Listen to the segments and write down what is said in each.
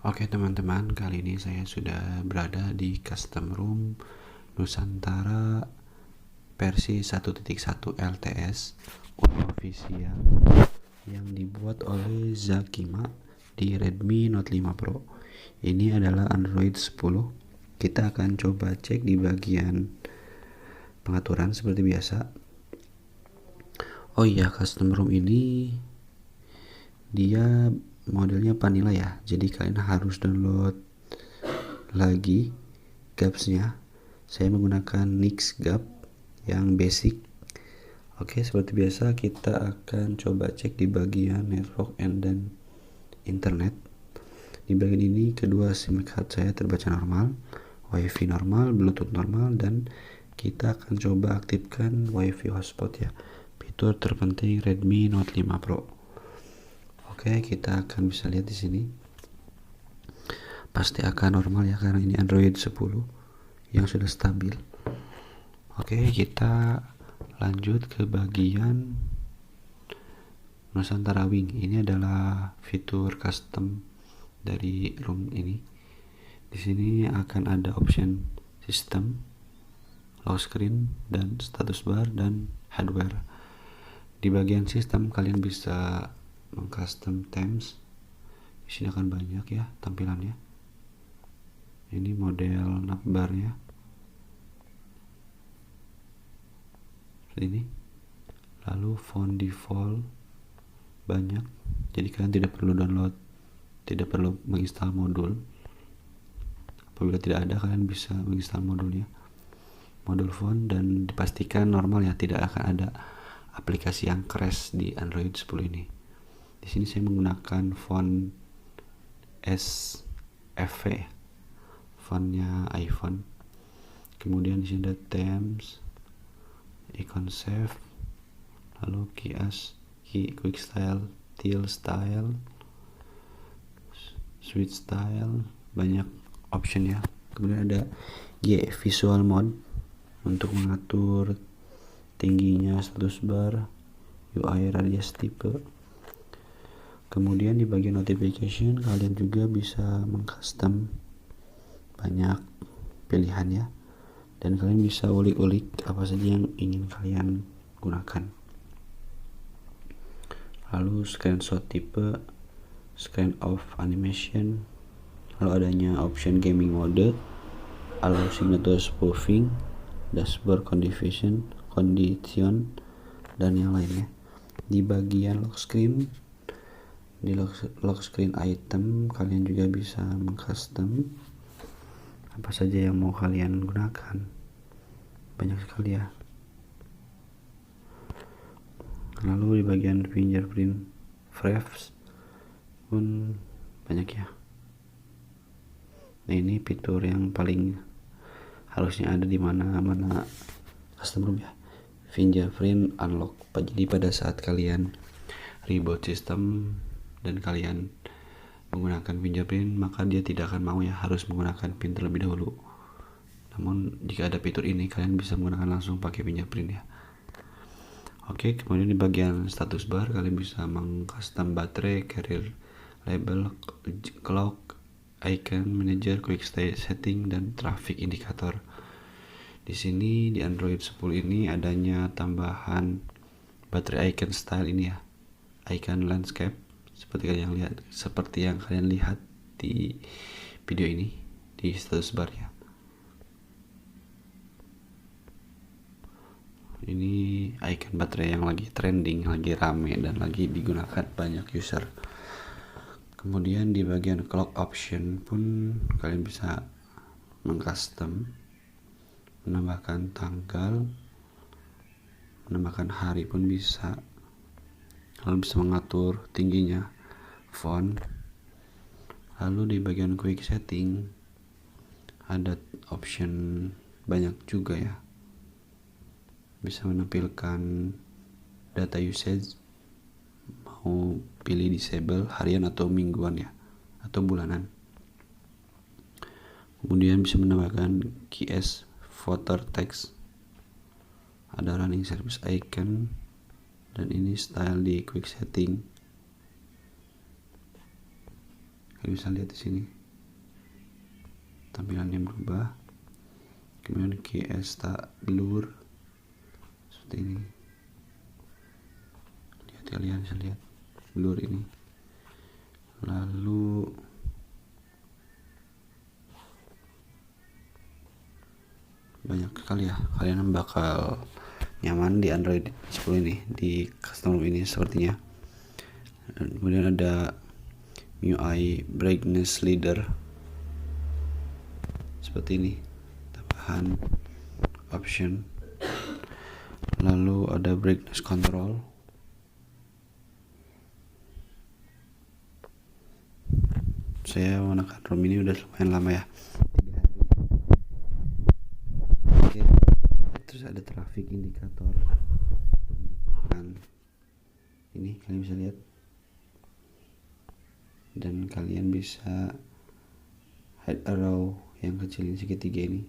Oke teman-teman, kali ini saya sudah berada di custom room Nusantara versi 1.1 LTS official yang dibuat oleh Zakima di Redmi Note 5 Pro. Ini adalah Android 10. Kita akan coba cek di bagian pengaturan seperti biasa. Oh iya, custom room ini dia modelnya vanilla ya, jadi kalian harus download lagi gapsnya. Saya menggunakan Nix Gap yang basic. Oke, seperti biasa kita akan coba cek di bagian network and dan internet. Di bagian ini kedua SIM card saya terbaca normal, WiFi normal, Bluetooth normal, dan kita akan coba aktifkan WiFi hotspot ya. Fitur terpenting Redmi Note 5 Pro. Oke, kita akan bisa lihat di sini. Pasti akan normal ya karena ini Android 10 yang sudah stabil. Oke, kita lanjut ke bagian Nusantara Wing. Ini adalah fitur custom dari room ini. Di sini akan ada option sistem, lock screen, dan status bar dan hardware. Di bagian sistem kalian bisa mengcustom themes. Di sini akan banyak ya tampilannya. Ini model navbarnya seperti ini. Lalu font default banyak, jadi kalian tidak perlu download, tidak perlu menginstal modul. Apabila tidak ada, kalian bisa menginstal modulnya, modul font, dan dipastikan normal ya, tidak akan ada aplikasi yang crash di Android 10 ini. Di sini saya menggunakan font SFV, fontnya iPhone. Kemudian di sini ada themes, icon save, lalu quick style, teal style, switch style, banyak option ya. Kemudian ada visual mode untuk mengatur tingginya status bar, UI radius tipe. Kemudian di bagian notification kalian juga bisa mengcustom banyak pilihan ya, dan kalian bisa ulik-ulik apa saja yang ingin kalian gunakan. Lalu screenshot tipe, screen off animation, lalu adanya option gaming mode, allow signature spoofing, dashboard condition, dan yang lainnya. Di bagian lock screen, di lock screen item kalian juga bisa mengcustom apa saja yang mau kalian gunakan, banyak sekali ya. Lalu di bagian fingerprint frames pun banyak ya. Nah, ini fitur yang paling harusnya ada di mana-mana custom room ya, fingerprint unlock. Jadi pada saat kalian reboot sistem dan kalian menggunakan fingerprint, maka dia tidak akan mau ya harus menggunakan PIN terlebih dahulu. Namun jika ada fitur ini, kalian bisa menggunakan langsung pakai fingerprint ya. Oke, kemudian di bagian status bar kalian bisa mengcustom baterai, carrier label, clock, icon manager, quick setting, dan traffic indicator. Di sini di Android 10 ini adanya tambahan baterai icon style ini ya, icon landscape seperti yang kalian lihat di video ini di status bar ya. Ini icon baterai yang lagi trending, lagi rame, dan lagi digunakan banyak user. Kemudian di bagian clock option pun kalian bisa mengcustom, menambahkan tanggal, menambahkan hari pun bisa. Lalu bisa mengatur tingginya font. Lalu di bagian quick setting ada option banyak juga ya, bisa menampilkan data usage, mau pilih disable harian atau mingguan ya, atau bulanan. Kemudian bisa menambahkan keys, footer text, ada running service icon, dan ini style di quick setting. Kalian bisa lihat di sini tampilannya berubah. Kemudian Kiesta blur seperti ini. Lihat, kalian bisa lihat blur ini. Lalu banyak sekali ya, kalian bakal nyaman di Android 10 ini, di custom ROM ini sepertinya. Dan kemudian ada MIUI brightness leader seperti ini, tambahan option. Lalu ada brightness control. Saya menggunakan ROM ini udah lumayan lama ya, 3 hari. Oke. Terus ada traffic indikator. Dan ini kalian bisa lihat, dan kalian bisa head arrow yang kecil ini, segitiga ini.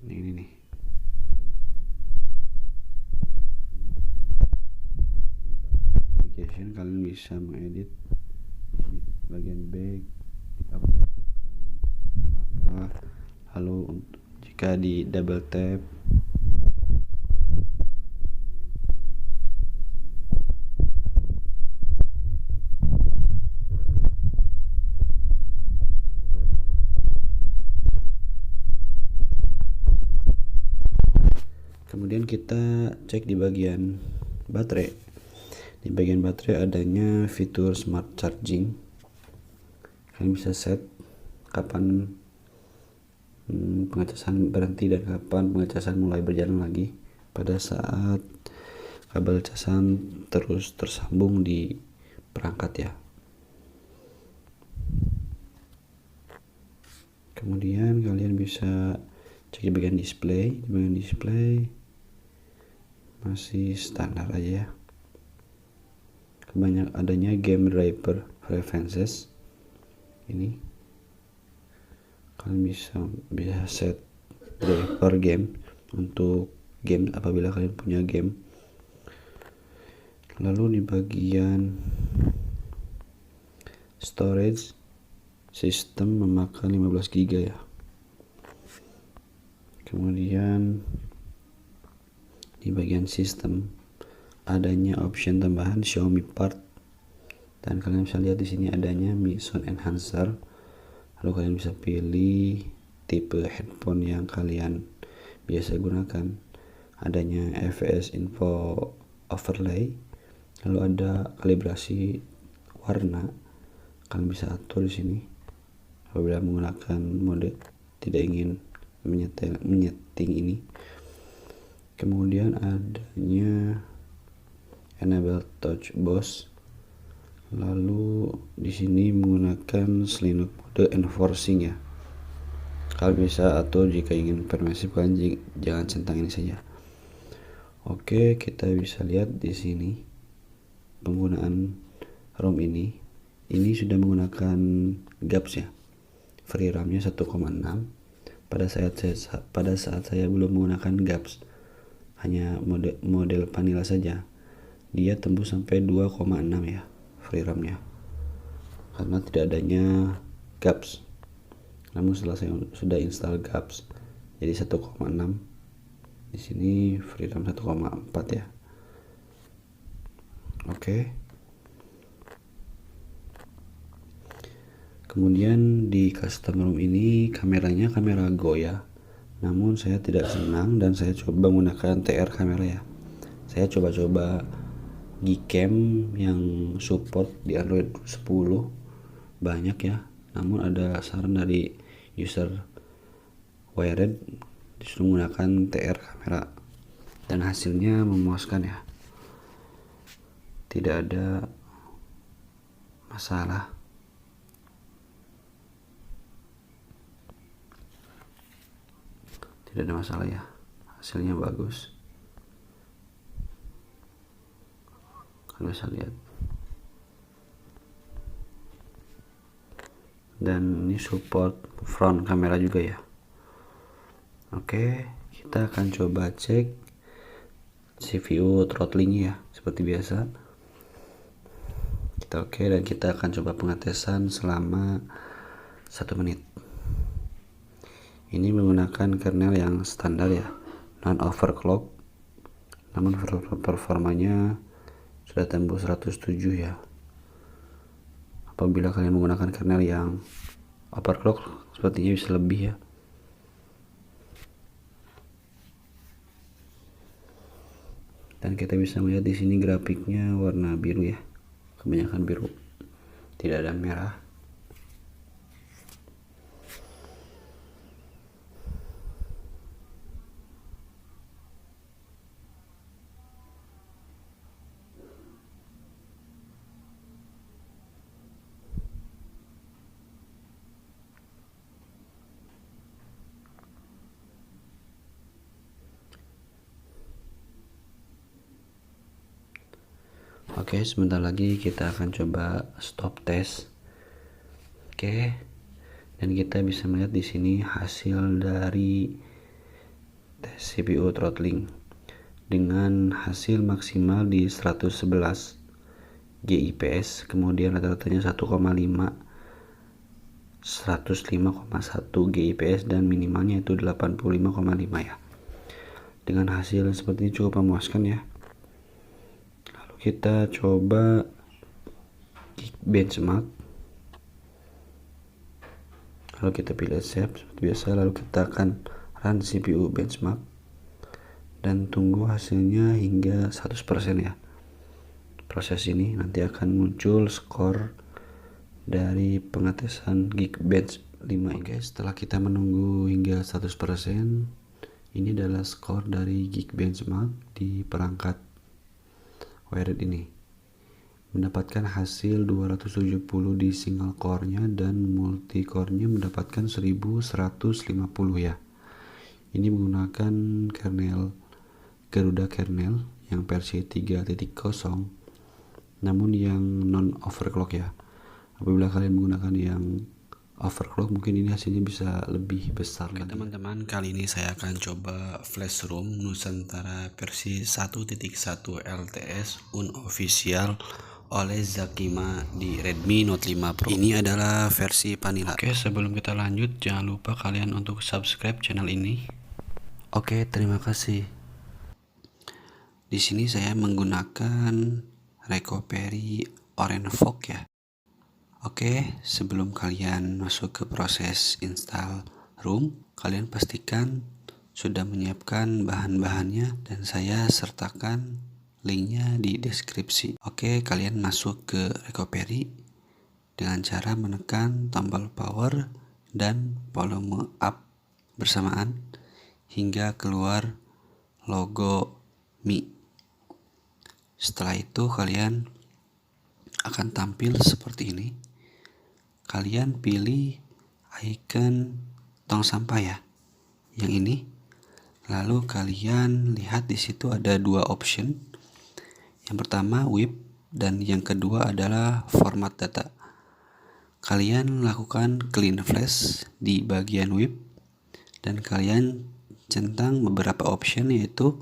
Ini nih. Application kalian bisa mengedit bagian back, apa. Lalu jika di double tap kemudian kita cek di bagian baterai. Di bagian baterai adanya fitur smart charging. Kalian bisa set kapan pengecasan berhenti dan kapan pengecasan mulai berjalan lagi pada saat kabel casan terus tersambung di perangkat ya. Kemudian kalian bisa cek di bagian display. Di bagian display masih standar aja ya. Kebanyakan adanya game driver preferences. Ini kalian bisa set driver game untuk game apabila kalian punya game. Lalu di bagian storage, sistem memakan 15 GB ya. Kemudian di bagian sistem adanya option tambahan Xiaomi part, dan kalian bisa lihat di sini adanya Mi Sound Enhancer. Lalu kalian bisa pilih tipe headphone yang kalian biasa gunakan. Adanya FS Info Overlay. Lalu ada kalibrasi warna. Kalian bisa atur di sini apabila menggunakan mode tidak ingin menyeting ini. Kemudian adanya enable touch boost. Lalu di sini menggunakan Linux mode enforcing ya. Kalian bisa atur jika ingin permisif, kalian jangan centang ini saja. Oke, kita bisa lihat di sini penggunaan ROM ini. Ini sudah menggunakan GAPS ya. Free RAM-nya 1,6. Pada saat saya belum menggunakan GAPS, hanya model vanilla saja, dia tembus sampai 2,6 ya free RAM-nya, karena tidak adanya GAPS. Namun setelah saya sudah install GAPS jadi 1,6. Di sini free RAM 1,4 ya. Oke. Kemudian di custom ROM ini kameranya kamera Goya. Namun saya tidak senang dan saya coba menggunakan TR kamera ya. Saya coba-coba Gcam yang support di Android 10 banyak ya. Namun ada saran dari user Wired disuruh menggunakan TR kamera, dan hasilnya memuaskan ya. Tidak ada masalah. Tidak ada masalah ya, hasilnya bagus. kalian bisa lihat. Dan ini support front kamera juga ya. Oke, kita akan coba cek CPU throttling ya, seperti biasa. Kita oke, dan kita akan coba pengetesan selama 1 menit. Ini menggunakan kernel yang standar ya, non overclock, namun performanya sudah tembus 107 ya. Apabila kalian menggunakan kernel yang overclock, sepertinya bisa lebih ya. Dan kita bisa melihat di sini grafiknya warna biru ya, kebanyakan biru, tidak ada merah. Oke, sebentar lagi kita akan coba stop test. Oke, dan kita bisa melihat di sini hasil dari tes CPU throttling dengan hasil maksimal di 111 GIPS, kemudian rata-ratanya 1,5, 105,1 GIPS, dan minimalnya itu 85,5 ya. Dengan hasil seperti ini cukup memuaskan ya. Kita coba benchmark. Lalu kita pilih save seperti biasa, lalu kita akan run CPU benchmark dan tunggu hasilnya hingga 100% ya. Proses ini nanti akan muncul skor dari pengetesan Geekbench 5. Oke, setelah kita menunggu hingga 100%, ini adalah skor dari Geekbenchmark di perangkat wired ini, mendapatkan hasil 270 di single core-nya dan multi core-nya mendapatkan 1150 ya. Ini menggunakan kernel Garuda kernel yang versi 3.0, namun yang non overclock ya. Apabila kalian menggunakan yang overclock, mungkin ini hasilnya bisa lebih besar. Oke teman-teman, kali ini saya akan coba flash ROM Nusantara versi 1.1 LTS unofficial oleh Zakima di Redmi Note 5 Pro. Ini adalah versi vanilla. Oke, sebelum kita lanjut, jangan lupa kalian untuk subscribe channel ini. Oke, terima kasih. Di sini saya menggunakan recovery Orange Fog ya. Oke, sebelum kalian masuk ke proses install ROM, kalian pastikan sudah menyiapkan bahan-bahannya dan saya sertakan linknya di deskripsi. Oke, kalian masuk ke recovery dengan cara menekan tombol power dan volume up bersamaan hingga keluar logo Mi. Setelah itu kalian akan tampil seperti ini. Kalian pilih icon tong sampah ya, yang ini. Lalu kalian lihat di situ ada dua option. Yang pertama WIP dan yang kedua adalah format data. Kalian lakukan clean flash di bagian WIP dan kalian centang beberapa option, yaitu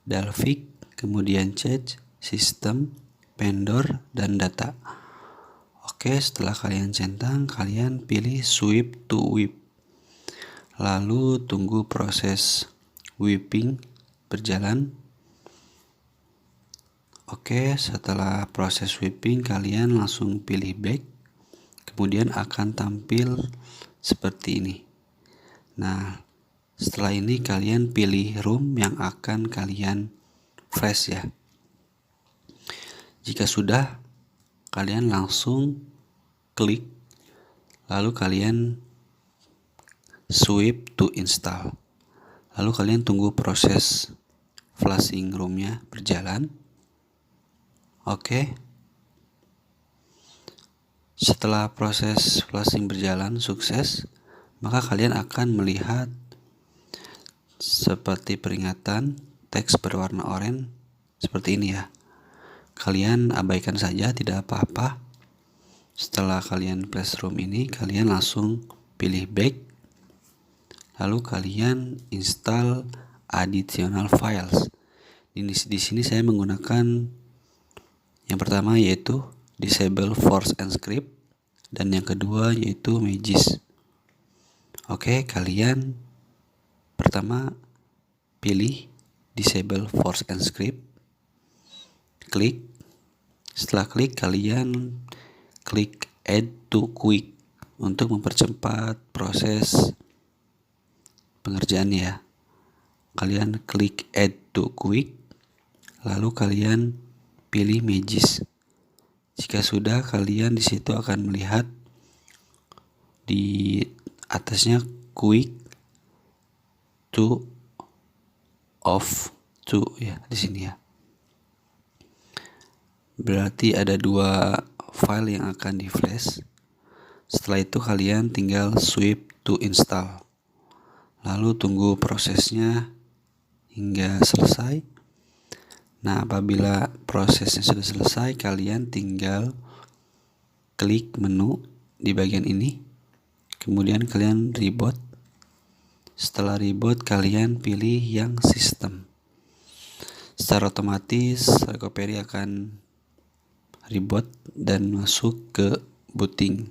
Dalvik, kemudian Change, System, Vendor, dan Data. Oke, setelah kalian centang, kalian pilih sweep to whip. Lalu tunggu proses whipping berjalan. Oke, setelah proses whipping, kalian langsung pilih back. Kemudian akan tampil seperti ini. Nah, setelah ini kalian pilih room yang akan kalian flash ya. Jika sudah, kalian langsung klik, lalu kalian sweep to install. Lalu kalian tunggu proses flashing ROM-nya berjalan. Oke. Setelah proses flashing berjalan sukses, maka kalian akan melihat seperti peringatan teks berwarna oranye seperti ini ya. kalian abaikan saja, tidak apa-apa. Setelah kalian flash ROM ini, kalian langsung pilih back, lalu kalian install additional files. Di sini saya menggunakan yang pertama yaitu disable force and script, dan yang kedua yaitu Magis. Oke, kalian pertama pilih disable force and script, klik. Setelah klik, kalian klik add to quick untuk mempercepat proses pengerjaannya ya. Kalian klik add to quick, lalu kalian pilih Magis. Jika sudah, kalian di situ akan melihat di atasnya quick to off to ya, di sini ya. Berarti ada 2 file yang akan di flash. Setelah itu kalian tinggal swipe to install, lalu tunggu prosesnya hingga selesai. Nah, apabila prosesnya sudah selesai, kalian tinggal klik menu di bagian ini, kemudian kalian reboot. Setelah reboot, kalian pilih yang sistem. Secara otomatis recovery akan reboot dan masuk ke booting,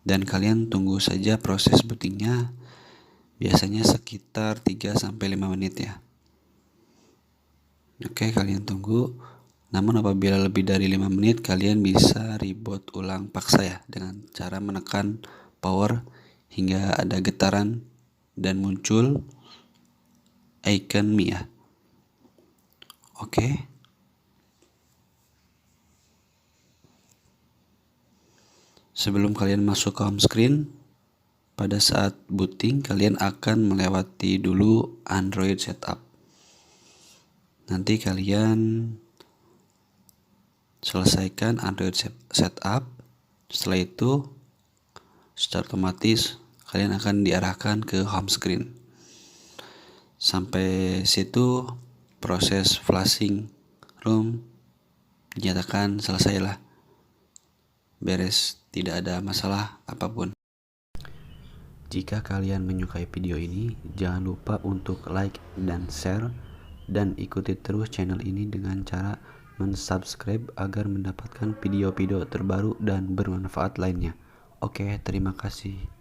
dan kalian tunggu saja proses bootingnya, biasanya sekitar 3-5 menit ya. Oke, kalian tunggu. Namun apabila lebih dari 5 menit, kalian bisa reboot ulang paksa ya, dengan cara menekan power hingga ada getaran dan muncul icon Mi ya. Oke. Sebelum kalian masuk ke home screen, pada saat booting kalian akan melewati dulu Android setup. Nanti kalian selesaikan Android setup. Setelah itu secara otomatis kalian akan diarahkan ke home screen. Sampai situ proses flashing ROM dinyatakan selesai lah, beres, tidak ada masalah apapun. Jika kalian menyukai video ini, jangan lupa untuk like dan share, dan ikuti terus channel ini dengan cara mensubscribe agar mendapatkan video-video terbaru dan bermanfaat lainnya. Oke, terima kasih.